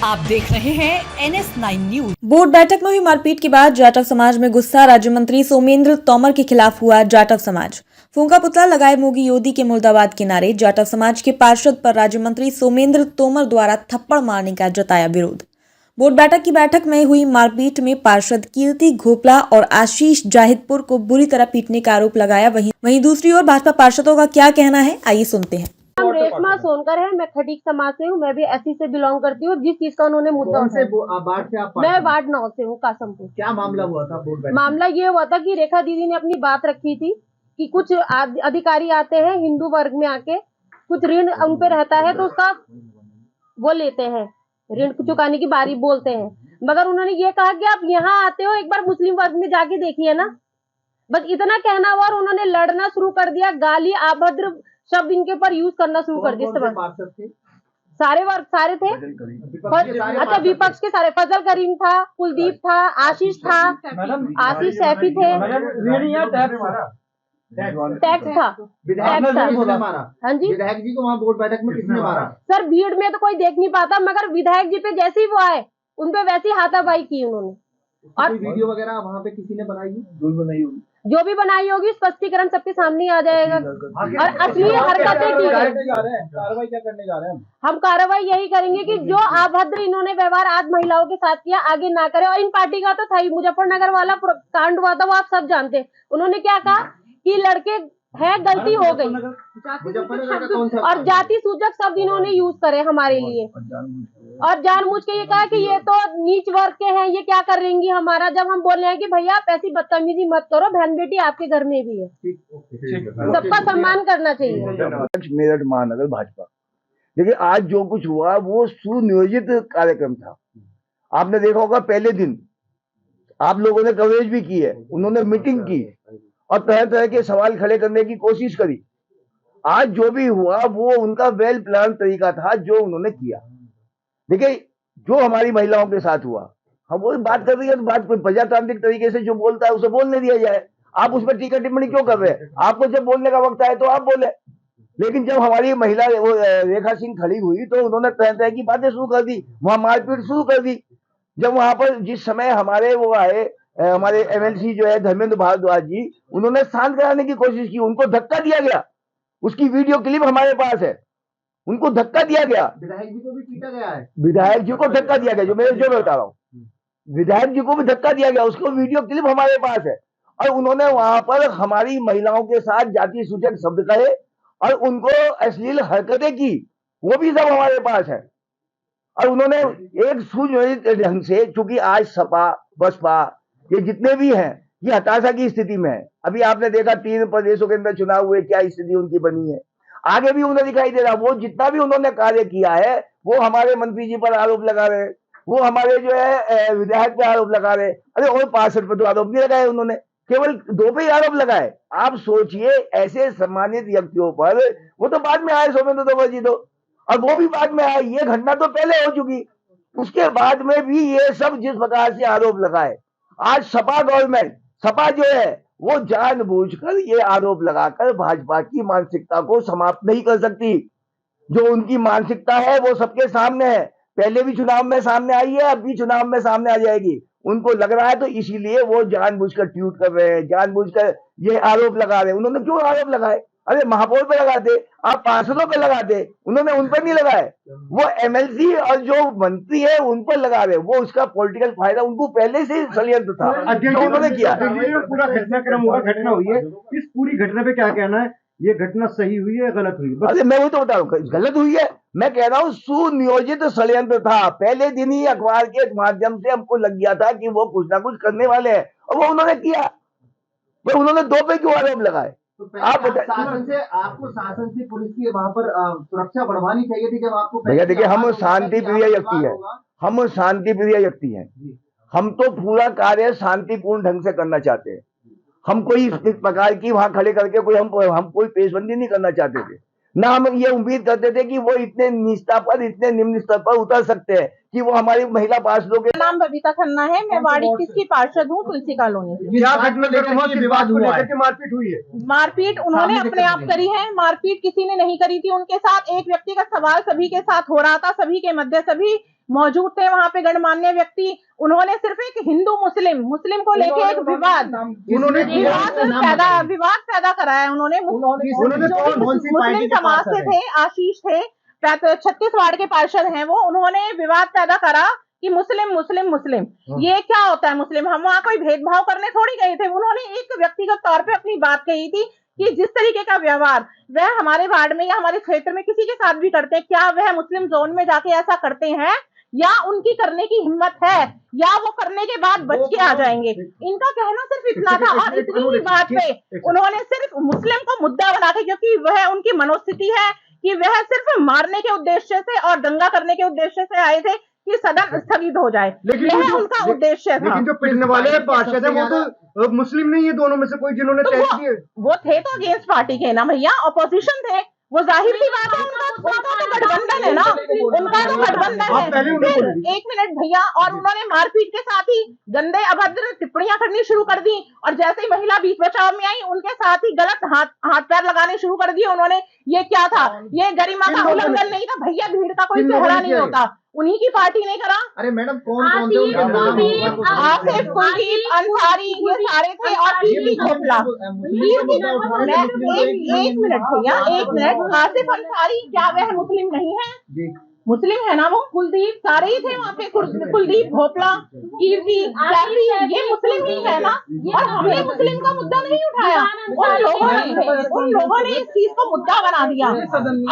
आप देख रहे हैं NS9 न्यूज। बोर्ड बैठक में हुई मारपीट के बाद जाटव समाज में गुस्सा। राज्य मंत्री सोमेंद्र तोमर के खिलाफ हुआ जाटव समाज। फूंका पुतला लगाए मोगी योदी के मुर्दाबाद के नारे। जाटव समाज के पार्षद पर राज्य मंत्री सोमेंद्र तोमर द्वारा थप्पड़ मारने का जताया विरोध। बोर्ड बैठक में हुई मारपीट में पार्षद कीर्ति घोपला और आशीष जाहिदपुर को बुरी तरह पीटने का आरोप लगाया। वहीं दूसरी ओर भाजपा पार्षदों का क्या कहना है, आइए सुनते हैं। नाम रेशमा सोनकर है। मैं खटीक समाज से हूँ। मैं भी एससी से बिलोंग करती हूँ। जिस चीज का उन्होंने मुद्दा उठाया, मैं वार्ड 9 से हूँ, कासमपुर। क्या मामला हुआ था? मामला ये हुआ था कि रेखा दीदी ने अपनी बात रखी थी कि कुछ अधिकारी आते हैं हिंदू वर्ग में आके, कुछ ऋण उन पे रहता है तो उसका वो लेते हैं, ऋण चुकाने की बारी बोलते हैं। मगर उन्होंने ये कहा कि आप यहाँ आते हो, एक बार मुस्लिम वर्ग में जाके देखिए ना। बस इतना कहना हुआ और उन्होंने लड़ना शुरू कर दिया। गाली अभद्र शब्द इनके ऊपर यूज करना शुरू कर दिया। सारे वर्ग सारे थे। अच्छा, विपक्ष के सारे, फजल करीम था, कुलदीप था, आशीष था, आशीष सैफी थे, टैक्स था। हाँ जी, विधायक जी को वहाँ बोर्ड बैठक में किसने मारा? सर भीड़ में तो कोई देख नहीं पाता, मगर विधायक जी पे जैसे ही वो आए उन पे वैसी हाथापाई की उन्होंने। और वीडियो वगैरह वहाँ पे किसी ने बनाई? जो भी बनाई होगी स्पष्टीकरण सबके सामने आ जाएगा। और असली हरकतें की गई। कार्रवाई क्या करने जा रहे हैं हम कार्रवाई यही करेंगे कि जो अभद्र इन्होंने व्यवहार आज महिलाओं के साथ किया आगे ना करे। और इन पार्टी का तो था ही, मुजफ्फरनगर वाला कांड हुआ था, वो आप सब जानते हैं। उन्होंने क्या कहा कि लड़के है, गलती हो गई, और जाति सूचक शब्द इन्होंने यूज करे हमारे लिए, और जानबूझ के ये कहा कि ये तो नीच वर्ग के हैं, ये क्या कर लेंगी हमारा। जब हम बोल रहे हैं कि भैया आप ऐसी बदतमीजी मत करो, बहन बेटी आपके घर में भी है, सबका सम्मान करना चाहिए। मेरठ महानगर भाजपा। देखिए, आज जो कुछ हुआ वो सुनियोजित कार्यक्रम था। आपने देखा होगा, पहले दिन आप लोगों ने कवरेज भी की है, उन्होंने मीटिंग की और तरह तरह के सवाल खड़े करने की कोशिश करी। आज जो भी हुआ वो उनका वेल प्लान तरीका था जो उन्होंने किया। देखिए, जो हमारी महिलाओं के साथ हुआ, हम वो बात कर रही है तो बात प्रजातांत्रिक तरीके से जो बोलता है उसे बोलने दिया जाए। आप उस पर टीका टिप्पणी क्यों कर रहे हैं? आपको जब बोलने का वक्त आए तो आप बोले। लेकिन जब हमारी महिला रेखा सिंह खड़ी हुई तो उन्होंने तरह तरह की बातें शुरू कर दी, वहां मारपीट शुरू कर दी। जब वहां पर जिस समय हमारे वो आए, हमारे एमएलसी जो है धर्मेंद्र भारद्वाज जी, उन्होंने शांत कराने की कोशिश की, उनको धक्का दिया गया। उसकी वीडियो क्लिप हमारे पास है, उनको धक्का दिया गया। विधायक जी को भी पीटा गया है। विधायक जी को धक्का दिया गया, जो मैं बता रहा हूँ, विधायक जी को भी धक्का दिया गया, उसको वीडियो क्लिप हमारे पास है। और उन्होंने वहां पर हमारी महिलाओं के साथ जाति सूचक शब्द कहे और उनको अश्लील हरकतें की, वो भी सब हमारे पास है। और उन्होंने एक सुनियोजित ढंग से, चूंकि आज सपा बसपा ये जितने भी हैं ये हताशा की स्थिति में है। अभी आपने देखा 3 प्रदेशों के अंदर चुनाव हुए, क्या स्थिति उनकी बनी है। आगे भी उन्हें दिखाई दे रहा, वो जितना भी उन्होंने कार्य किया है वो हमारे मंत्री जी पर आरोप लगा रहे, वो हमारे जो है विधायक पे आरोप लगा रहे। अरे और पार्षद पर तो आरोप नहीं लगाए, उन्होंने केवल 2 पे ही आरोप लगाए। आप सोचिए, ऐसे सम्मानित व्यक्तियों पर, वो तो बाद में आए सोमेंद्र तोमर जी तो, और वो भी बाद में आए। ये घटना तो पहले हो चुकी, उसके बाद में भी ये सब जिस प्रकार से आरोप लगाए, आज सपा गवर्नमेंट, सपा जो है वो जानबूझकर ये आरोप लगाकर भाजपा की मानसिकता को समाप्त नहीं कर सकती। जो उनकी मानसिकता है वो सबके सामने है, पहले भी चुनाव में सामने आई है, अब भी चुनाव में सामने आ जाएगी। उनको लग रहा है तो इसीलिए वो जानबूझकर ट्वीट कर रहे हैं, जानबूझकर ये आरोप लगा रहे हैं। उन्होंने क्यों आरोप लगाए? अरे महापौर पे लगाते, आप पार्षदों पे लगाते, उन्होंने उन पर नहीं लगाए। वो एमएलसी और जो मंत्री है उन पर लगा रहे, वो उसका पॉलिटिकल फायदा, उनको पहले से षड्यंत्र था जो उन्होंने किया। पूरा घटनाक्रम हुआ, घटना हुई है, इस पूरी घटना पे क्या कहना है? ये घटना सही हुई है, गलत हुई? अरे मैं वही तो बता रहा हूँ, गलत हुई है। मैं कह रहा हूँ सुनियोजित षड्यंत्र था। पहले दिन ही अखबार के माध्यम से हमको लग गया था कि वो कुछ ना कुछ करने वाले हैं, और वो उन्होंने किया। वो उन्होंने 2 पे क्यों आरोप लगाए? आप आपको शासन से पुलिस की वहाँ पर सुरक्षा बढ़वानी चाहिए थी जब आपको। भैया देखिए, हम शांति प्रिय व्यक्ति है, हम शांति प्रिय व्यक्ति हैं। हम तो पूरा कार्य शांतिपूर्ण ढंग से करना चाहते हैं। हम कोई इस प्रकार की वहां खड़े करके कोई हम कोई पेशबंदी नहीं करना चाहते थे। ना हम ये उम्मीद करते थे कि वो इतने निष्ठा पर, इतने निम्न स्तर पर उतर सकते हैं कि वो हमारी महिला पार्षदों के। नाम बबीता खन्ना है, मैं वार्ड 21 की पार्षद हूँ, तुलसी कॉलोनी। क्या घटना विवाद हुआ है? मारपीट हुई है? मारपीट उन्होंने अपने आप करी है, मारपीट किसी ने नहीं करी थी उनके साथ। एक व्यक्तिगत सवाल सभी के साथ हो रहा था, सभी के मध्य सभी मौजूद थे वहाँ पे गणमान्य व्यक्ति। उन्होंने सिर्फ एक हिंदू मुस्लिम को लेके एक विवाद पैदा कराया। उन्होंने मुस्लिम समाज से थे, आशीष थे, 36 वार्ड के पार्षद हैं वो। उन्होंने विवाद पैदा करा कि मुस्लिम ये क्या होता है मुस्लिम। हम वहाँ कोई भेदभाव करने थोड़ी गए थे। उन्होंने एक व्यक्तिगत तौर पे अपनी बात कही थी कि जिस तरीके का व्यवहार वह हमारे वार्ड में या हमारे क्षेत्र में किसी के साथ भी करते हैं, क्या वह मुस्लिम जोन में जाके ऐसा करते हैं या उनकी करने की हिम्मत है या वो करने के बाद बच के आ जाएंगे। इनका कहना सिर्फ इतना था और इतनी ही बात पे उन्होंने सिर्फ मुस्लिम को मुद्दा बना के, क्योंकि वह उनकी मनोस्थिति है कि वह सिर्फ मारने के उद्देश्य से और दंगा करने के उद्देश्य से आए थे कि सदन स्थगित हो जाए, यह उनका उद्देश्य था। लेकिन जो पिटने वाले पार्षद है वो तो मुस्लिम नहीं है, दोनों में से कोई जिन्होंने तय किए वो थे तो अगेंस्ट पार्टी के ना भैया, ऑपोजिशन थे, वो जाहिर सी बात है उनका तो गठबंधन है ना, उनका तो गठबंधन है। फिर एक मिनट भैया, और उन्होंने मारपीट के साथ ही गंदे अभद्र टिप्पणियां करनी शुरू कर दी और जैसे ही महिला बीच बचाव में आई उनके साथ ही गलत हाथ पैर लगाने शुरू कर दिए उन्होंने। ये क्या था, ये गरिमा का उल्लंघन नहीं था भैया, भीड़ का कोई चेहरा नहीं होता, उन्हीं की पार्टी ने करा। अरे मैडम कौन आसिफ, कुलदीप, अंसारी, ये सारे थे और कीर्ति घोटला। एक मिनट भैया, एक मिनट, आसिफ अंसारी क्या वह मुस्लिम नहीं है? मुस्लिम है ना वो। कुलदीप, सारे ही थे वहाँ पे, कुलदीप, भोपला, कीर्ति, ये मुस्लिम ही है ना। और हमने मुस्लिम का मुद्दा नहीं उठाया, उन लोगों ने इस चीज को मुद्दा बना दिया।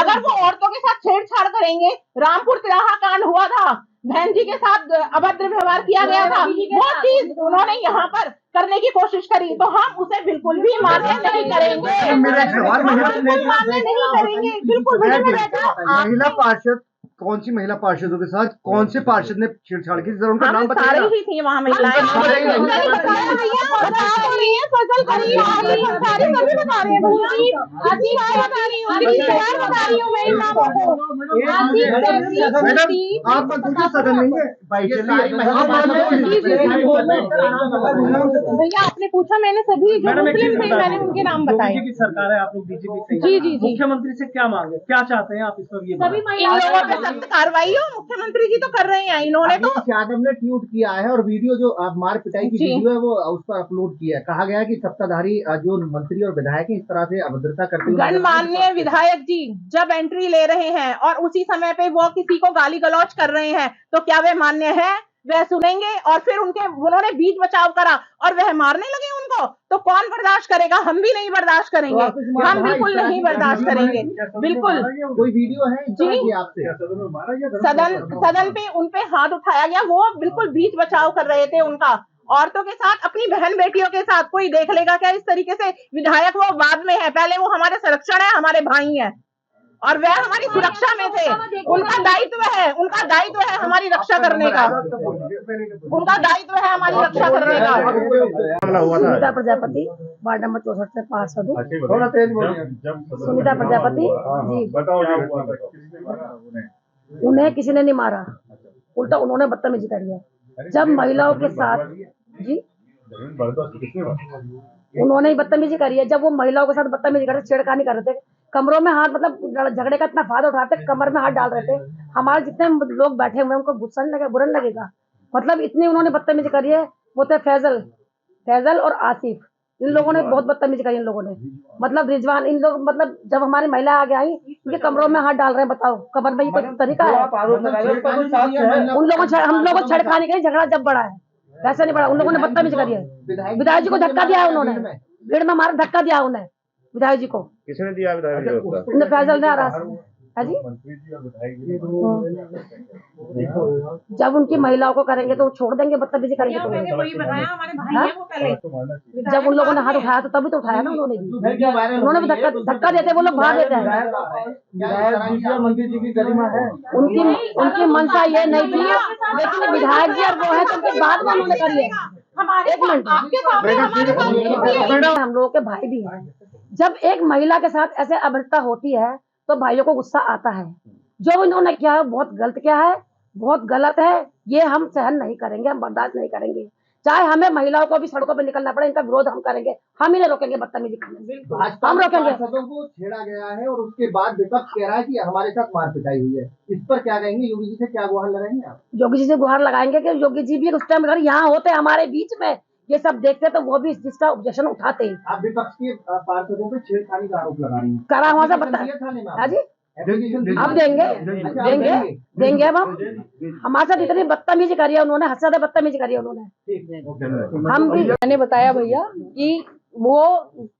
अगर वो औरतों के साथ छेड़छाड़ करेंगे, रामपुर तिराहा कांड हुआ था, बहन जी के साथ अभद्र व्यवहार किया गया था, वो चीज उन्होंने यहाँ पर करने की कोशिश करी, तो हम उसे बिल्कुल भी मान्य नहीं करेंगे, मान्य नहीं करेंगे, बिल्कुल। महिला पार्षद, कौन सी महिला पार्षदों के साथ कौन से पार्षद ने छेड़छाड़ की, जरा उनका नाम बताइए। सारी ही थी वहाँ महिलाएं। मैडम आप सदन नहीं है भैया, आपने पूछा, मैंने सभी जो मुस्लिम थे मैंने उनके नाम बताए। की सरकार है, आप लोग बीजेपी से, जी, मुख्यमंत्री से क्या मांगे, क्या चाहते हैं आप इस पर? ये सभी महिलाओं पे सख्त कार्रवाई हो, मुख्यमंत्री जी तो कर रहे हैं, इन्होंने तो यादव ने ट्वीट किया है और वीडियो जो मार पिटाई की वीडियो है वो उस पर अपलोड किया है। कहा गया है कि सत्ताधारी जो मंत्री और विधायक हैं इस तरह से अभद्रता करते हुए, गणमान्य विधायक जी जब एंट्री ले रहे हैं और उसी समय पे वो किसी को गाली गलौज कर रहे हैं, तो क्या वे मान्य है? वह सुनेंगे? और फिर उन्होंने बीच बचाव करा और वह मारने लगे उनको, तो कौन बर्दाश्त करेगा? हम भी नहीं बर्दाश्त करेंगे, हम बिल्कुल नहीं बर्दाश्त करेंगे, बिल्कुल। कोई वीडियो है जी, आपसे सदन पे उन पे हाथ उठाया गया, वो बिल्कुल बीच बचाव कर रहे थे उनका, औरतों के साथ, अपनी बहन बेटियों के साथ। कोई देख लेगा क्या इस तरीके से? विधायक वो बाद में है, पहले वो हमारे संरक्षण है, हमारे भाई हैं और वह हमारी सुरक्षा में थे। उनका दायित्व है हमारी रक्षा करने का, उनका दायित्व है हमारी रक्षा करने का। सुनीता प्रजापति, वार्ड नंबर 64 से पार्षद हूँ। सुनीता प्रजापति जी, उन्हें किसी ने नहीं मारा, उल्टा उन्होंने बदतमीजी करी है। जब महिलाओं के साथ जी उन्होंने ही बदतमीजी करी है, जब वो महिलाओं के साथ बदतमीजी कर रहे, छेड़खानी कर रहे थे, कमरों में हाथ, मतलब झगड़े का इतना फायदा उठाते, कमर में हाथ डाल रहे थे। हमारे जितने लोग बैठे हुए हैं उनको गुस्सा नहीं लगा, बुरा नहीं लगेगा? मतलब इतनी उन्होंने बदतमीजी करी है। वो थे फैजल और आसिफ, इन लोगों ने बहुत बदतमीजी करी। इन लोगों ने, मतलब रिजवान, इन लोग, मतलब जब हमारी महिला आगे आई उनके कमरों में हाथ डाल रहे हैं। बताओ, कमर में ये कोई तरीका है? उन लोगों हम लोगों को छेड़खानी करी, झगड़ा जब बड़ा है वैसे नहीं बड़ा। उन लोगों ने बदतमीजी करी है, विधायक जी को धक्का दिया है उन्होंने, भीड़ में मारा, धक्का दिया उन्हें विधायक जी को। किसने दिया विधायक उन्हें फैजल ने है जी। जब उनकी महिलाओं को करेंगे तो छोड़ देंगे, बदतमीजी करेंगे तो जब उन लोगों ने हाथ उठाया तो तभी तो उठाया ना उन्होंने भी। उन्होंने भी धक्का देते, वो लोग भाग देते हैं। उनकी मंशा ये नहीं थी, लेकिन विधायक जी और वो है तो उनके बाद में उन्होंने कर लिया। एक मिनट, हम लोगों के भाई भी हैं। जब एक महिला के साथ ऐसे अभद्रता होती है तो भाइयों को गुस्सा आता है। जो इन्होंने किया है बहुत गलत किया है, बहुत गलत है, ये हम सहन नहीं करेंगे, हम बर्दाश्त नहीं करेंगे। चाहे हमें महिलाओं को भी सड़कों पर निकलना पड़े, इनका विरोध हम करेंगे, हम ही नहीं रोकेंगे बदतमीजी करने। भाजपा हम के रोकेंगे। पार्षदों को छेड़ा गया है और उसके बाद विपक्ष कह रहा है कि हमारे साथ मार पिटाई हुई है। इस पर क्या कहेंगे? योगी जी से क्या गुहार लगाएंगे आप? योगी जी से गुहार लगाएंगे कि योगी जी भी उस टाइम अगर यहाँ होते हमारे बीच में, ये सब देखते तो वो भी इसका ऑब्जेक्शन उठाते हैं। आप विपक्ष के पार्षदों पे छेड़खानी का आरोप लगा रही हैं। करा वहां से एप्लीकेशन दिया थाने में हाँ जी, एप्लीकेशन अब देंगे अच्छा, देंगे देंगे अब हम। हमारे साथ इतनी बदतमीजी करी है उन्होंने, हद से ज्यादा बदतमीजी करी है उन्होंने। हम भी मैंने बताया भैया कि वो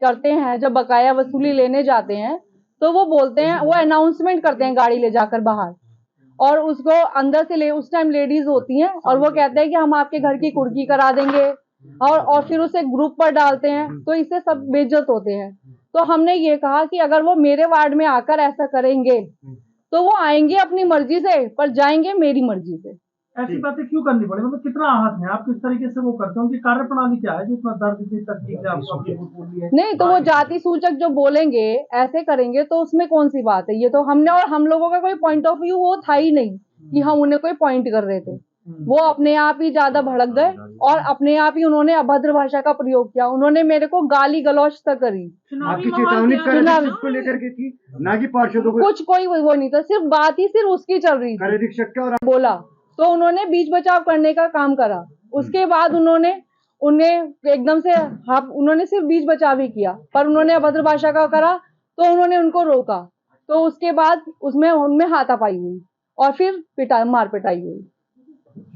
करते हैं, जब बकाया वसूली लेने जाते हैं तो वो बोलते हैं, वो अनाउंसमेंट करते हैं गाड़ी ले जाकर बाहर, और उसको अंदर से ले, उस टाइम लेडीज होती हैं और वो कहते हैं कि हम आपके घर की कुर्की करा देंगे, और फिर उसे ग्रुप पर डालते हैं, तो इससे सब बेइज्जत होते हैं। तो हमने ये कहा कि अगर वो मेरे वार्ड में आकर ऐसा करेंगे तो वो आएंगे अपनी मर्जी से, पर जाएंगे मेरी मर्जी से। ऐसी बातें क्यों करनी पड़ी? मतलब कितना आहत है आप, किस तरीके से वो करते हैं, उनकी कार्यप्रणाली क्या है जो इतना दर्द, इतनी तकलीफ है आपको अपनी बोली है? नहीं तो वो जाति सूचक जो बोलेंगे, ऐसे करेंगे, तो उसमें कौन सी बात है? ये तो हमने, और हम लोगों का कोई पॉइंट ऑफ व्यू वो था ही नहीं कि हम उन्हें कोई पॉइंट कर रहे थे। वो अपने आप ही ज्यादा भड़क गए और अपने आप ही उन्होंने अभद्र भाषा का प्रयोग किया। उन्होंने मेरे को गाली गलौज तक करी। आपकी चेतावनी किसको लेकर के थी? ना कि पार्षदों को? कुछ कोई वो नहीं था, सिर्फ बात ही सिर्फ उसकी चल रही थी। कार्यरीक्षक का और बोला तो उन्होंने बीच बचाव करने का काम करा। उसके बाद उन्हें एकदम से उन्होंने सिर्फ बीच बचाव ही किया, पर उन्होंने अभद्र भाषा का करा तो उन्होंने उनको रोका। तो उसके बाद उनमें हाथापाई हुई और फिर मार पिटाई हुई।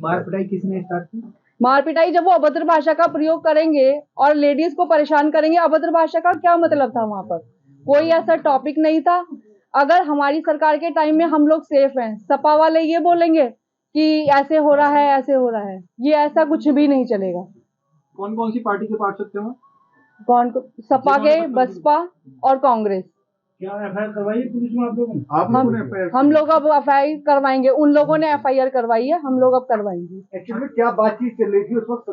मार पिटाई किसने स्टार्ट की? मार पिटाई जब वो अभद्र भाषा का प्रयोग करेंगे और लेडीज को परेशान करेंगे। अभद्र भाषा का क्या मतलब था? वहां पर कोई ऐसा टॉपिक नहीं था। अगर हमारी सरकार के टाइम में हम लोग सेफ हैं, सपा वाले ये बोलेंगे कि ऐसे हो रहा है, ऐसे हो रहा है, ये ऐसा कुछ भी नहीं चलेगा। कौन कौन सी पार्टी के पार्षद थे वो? सपा के, बसपा और कांग्रेस। क्या एफआईआर करवाई है पुलिस में आप लोगों ने? हम लोग अब एफआईआर करवाएंगे। उन लोगों ने एफआईआर करवाई है, हम लोग अब करवाएंगे। एक्चुअली क्या बातचीत चल रही थी उस वक्त?